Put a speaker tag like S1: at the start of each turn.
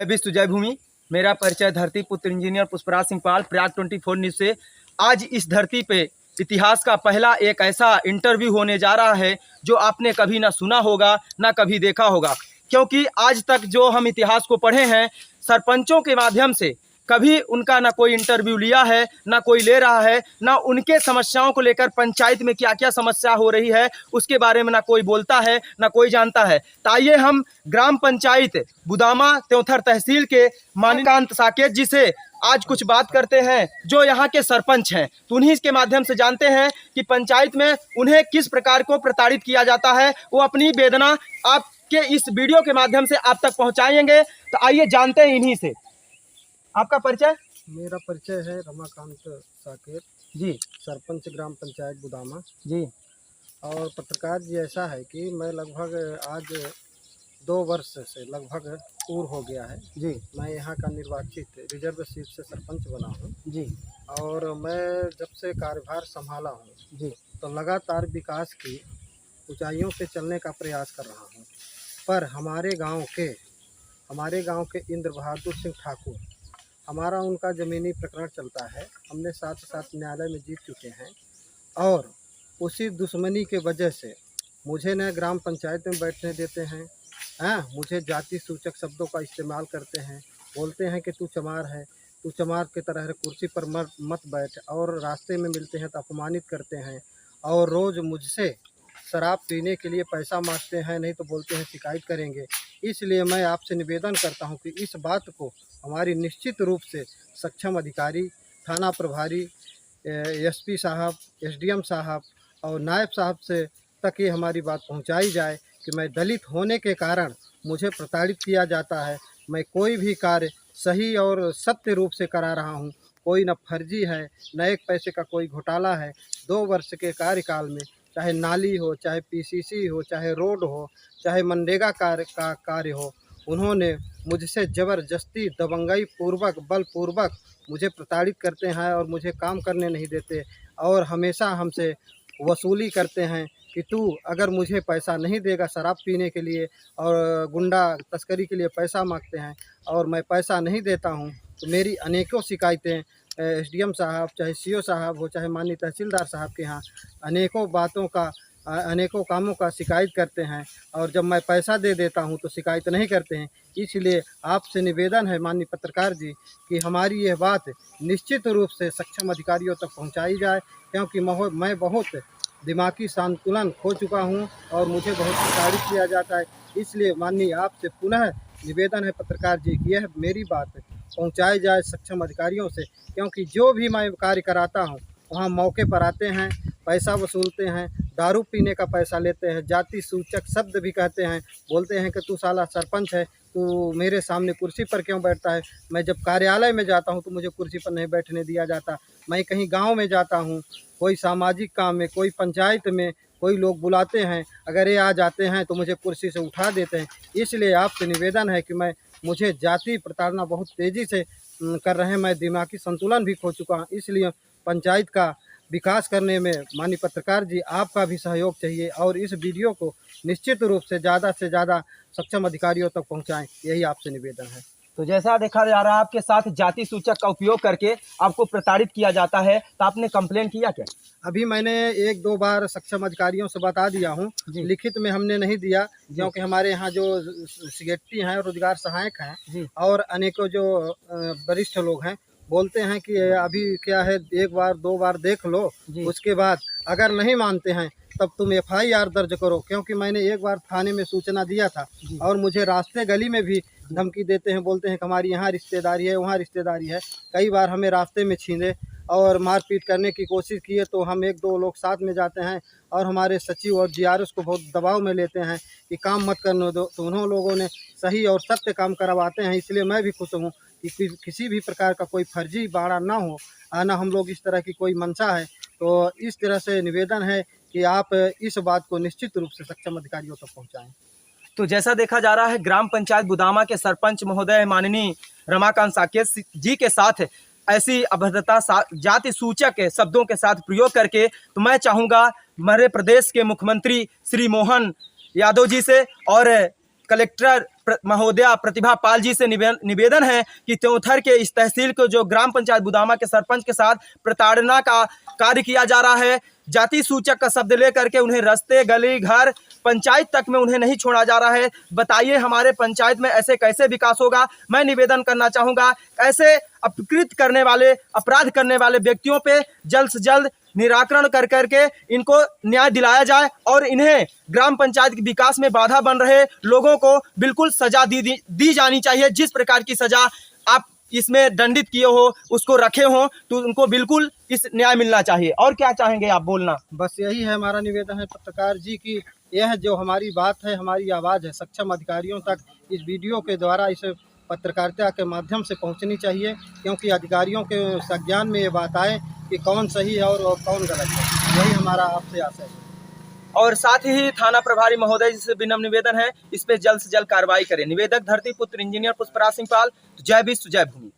S1: विश्व जय भूमि। मेरा परिचय धरती पुत्र इंजीनियर पुष्पराज सिंह पाल, प्रयाग 24 न्यूज़ से। आज इस धरती पे इतिहास का पहला एक ऐसा इंटरव्यू होने जा रहा है जो आपने कभी ना सुना होगा ना कभी देखा होगा, क्योंकि आज तक जो हम इतिहास को पढ़े हैं सरपंचों के माध्यम से कभी उनका ना कोई इंटरव्यू लिया है, ना कोई ले रहा है, ना उनके समस्याओं को लेकर पंचायत में क्या क्या समस्या हो रही है उसके बारे में ना कोई बोलता है ना कोई जानता है। तो आइए हम ग्राम पंचायत बुदामा त्योंथर तहसील के मानिकांत साकेत जी से आज कुछ बात करते हैं जो यहाँ के सरपंच हैं। तो उन्हीं के माध्यम से जानते हैं कि पंचायत में उन्हें किस प्रकार को प्रताड़ित किया जाता है। वो अपनी वेदना आपके इस वीडियो के माध्यम से आप तक पहुँचाएंगे। तो आइए जानते हैं इन्हीं से। आपका परिचय?
S2: मेरा परिचय है रमाकांत साकेत
S1: जी,
S2: सरपंच ग्राम पंचायत बुदामा
S1: जी,
S2: और पत्रकार जी। ऐसा है कि मैं लगभग आज 2 वर्ष से लगभग पूर्ण हो गया है
S1: जी,
S2: मैं यहाँ का निर्वाचित रिजर्व सीट से सरपंच बना हूँ।
S1: जी,
S2: और मैं जब से कार्यभार संभाला हूँ
S1: जी,
S2: तो लगातार विकास की ऊंचाइयों पे चलने का प्रयास कर रहा हूँ। पर हमारे गांव के इंद्र बहादुर सिंह ठाकुर, हमारा उनका ज़मीनी प्रकरण चलता है। हमने साथ साथ न्यायालय में जीत चुके हैं और उसी दुश्मनी के वजह से मुझे न ग्राम पंचायत में बैठने देते हैं। मुझे जाति सूचक शब्दों का इस्तेमाल करते हैं, बोलते हैं कि तू चमार है, तू चमार की तरह कुर्सी पर मत बैठ, और रास्ते में मिलते हैं तो अपमानित करते हैं और रोज़ मुझसे शराब पीने के लिए पैसा मांगते हैं, नहीं तो बोलते हैं शिकायत करेंगे। इसलिए मैं आपसे निवेदन करता हूं कि इस बात को हमारी निश्चित रूप से सक्षम अधिकारी, थाना प्रभारी, एसपी साहब, एसडीएम साहब और नायब साहब से तक ये हमारी बात पहुंचाई जाए कि मैं दलित होने के कारण मुझे प्रताड़ित किया जाता है। मैं कोई भी कार्य सही और सत्य रूप से करा रहा हूं, कोई न फर्जी है न एक पैसे का कोई घोटाला है। 2 वर्ष के कार्यकाल में चाहे नाली हो, चाहे पीसीसी हो, चाहे रोड हो, चाहे मनरेगा का कार्य हो, उन्होंने मुझसे ज़बरदस्ती दबंगई पूर्वक बलपूर्वक मुझे प्रताड़ित करते हैं और मुझे काम करने नहीं देते और हमेशा हमसे वसूली करते हैं कि तू अगर मुझे पैसा नहीं देगा शराब पीने के लिए और गुंडा तस्करी के लिए पैसा मांगते हैं और मैं पैसा नहीं देता हूं, तो मेरी अनेकों शिकायतें एसडीएम साहब, चाहे सीओ साहब हो, चाहे माननीय तहसीलदार साहब के यहाँ अनेकों बातों का अनेकों कामों का शिकायत करते हैं और जब मैं पैसा दे देता हूं तो शिकायत नहीं करते हैं। इसलिए आपसे निवेदन है माननीय पत्रकार जी कि हमारी यह बात निश्चित रूप से सक्षम अधिकारियों तक पहुंचाई जाए, क्योंकि मैं बहुत दिमागी संतुलन खो चुका हूं और मुझे बहुत प्रताड़ित किया जाता है। इसलिए माननीय आपसे पुनः निवेदन है पत्रकार जी कि यह मेरी बात पहुंचाई जाए सक्षम अधिकारियों से, क्योंकि जो भी मैं कार्य कराता हूं वहां मौके पर आते हैं, पैसा वसूलते हैं, दारू पीने का पैसा लेते हैं, जाति सूचक शब्द भी कहते हैं, बोलते हैं कि तू साला सरपंच है, तू मेरे सामने कुर्सी पर क्यों बैठता है। मैं जब कार्यालय में जाता हूं तो मुझे कुर्सी पर नहीं बैठने दिया जाता। मैं कहीं गांव में जाता हूं, कोई सामाजिक काम में, कोई पंचायत में, कोई लोग बुलाते हैं, अगर ये आ जाते हैं तो मुझे कुर्सी से उठा देते हैं। इसलिए आपसे निवेदन है कि मुझे जाति प्रताड़ना बहुत तेज़ी से कर रहे हैं। मैं दिमागी संतुलन भी खो चुका हूँ। इसलिए पंचायत का विकास करने में माननीय पत्रकार जी आपका भी सहयोग चाहिए और इस वीडियो को निश्चित रूप से ज़्यादा सक्षम अधिकारियों तक पहुंचाएं, यही आपसे निवेदन है।
S1: तो जैसा देखा जा रहा है आपके साथ जाति सूचक का उपयोग करके आपको प्रताड़ित किया जाता है, तो आपने कंप्लेन किया क्या?
S2: अभी मैंने 1-2 बार सक्षम अधिकारियों से बता दिया हूँ, लिखित में हमने नहीं दिया, क्योंकि हमारे यहाँ जो सेक्रेटरी हैं, रोजगार सहायक हैं और अनेकों जो वरिष्ठ लोग हैं, बोलते हैं कि अभी क्या है 1 बार 2 बार देख लो, उसके बाद अगर नहीं मानते हैं तब तुम FIR दर्ज करो। क्योंकि मैंने 1 बार थाने में सूचना दिया था और मुझे रास्ते गली में भी धमकी देते हैं, बोलते हैं कि हमारी यहाँ रिश्तेदारी है, वहाँ रिश्तेदारी है। कई बार हमें रास्ते में छीने और मारपीट करने की कोशिश किए, तो हम 1-2 लोग साथ में जाते हैं और हमारे सचिव और GRS को बहुत दबाव में लेते हैं कि काम मत करने दो, तो उन्होंने लोगों ने सही और सत्य काम करवाते हैं। इसलिए मैं भी खुश हूँ कि किसी भी प्रकार का कोई फर्जी बाड़ा ना हो, ना हम लोग इस तरह की कोई मंशा है। तो इस तरह से निवेदन है कि आप इस बात को निश्चित रूप से सक्षम अधिकारियों तक पहुँचाएँ।
S1: तो जैसा देखा जा रहा है ग्राम पंचायत बुदामा के सरपंच महोदय माननीय रमाकांत साकेत जी के साथ ऐसी अभद्रता जाति सूचक शब्दों के साथ प्रयोग करके, तो मैं चाहूँगा मध्य प्रदेश के मुख्यमंत्री श्री मोहन यादव जी से और कलेक्टर महोदया प्रतिभा पाल जी से निवेदन है कि त्योंथर के इस तहसील को जो ग्राम पंचायत बुदामा के सरपंच के साथ प्रताड़ना का कार्य किया जा रहा है, जाति सूचक का शब्द लेकर के उन्हें रास्ते, गली, घर, पंचायत तक में उन्हें नहीं छोड़ा जा रहा है। बताइए हमारे पंचायत में ऐसे कैसे विकास होगा। मैं निवेदन करना चाहूँगा, ऐसे अपकृत करने वाले, अपराध करने वाले व्यक्तियों पे जल्द से जल्द निराकरण कर करके इनको न्याय दिलाया जाए और इन्हें ग्राम पंचायत के विकास में बाधा बन रहे लोगों को बिल्कुल सजा दी जानी चाहिए। जिस प्रकार की सजा आप इसमें दंडित किए हो, उसको रखे हो, तो उनको बिल्कुल इस न्याय मिलना चाहिए। और क्या चाहेंगे आप बोलना?
S2: बस यही है हमारा निवेदन है पत्रकार जी की यह जो हमारी बात है, हमारी आवाज़ है, सक्षम अधिकारियों तक इस वीडियो के द्वारा इसे पत्रकारिता के माध्यम से पहुंचनी चाहिए, क्योंकि अधिकारियों के संज्ञान में ये बात आए कि कौन सही है और कौन गलत है। यही हमारा आपसे आशय है।
S1: और साथ ही थाना प्रभारी महोदय जी से विनम्र निवेदन है, इस पे जल्द से जल्द कार्रवाई करें। निवेदक धरती पुत्र इंजीनियर पुष्पराज सिंह पाल। जय विश्व, जय भूमि।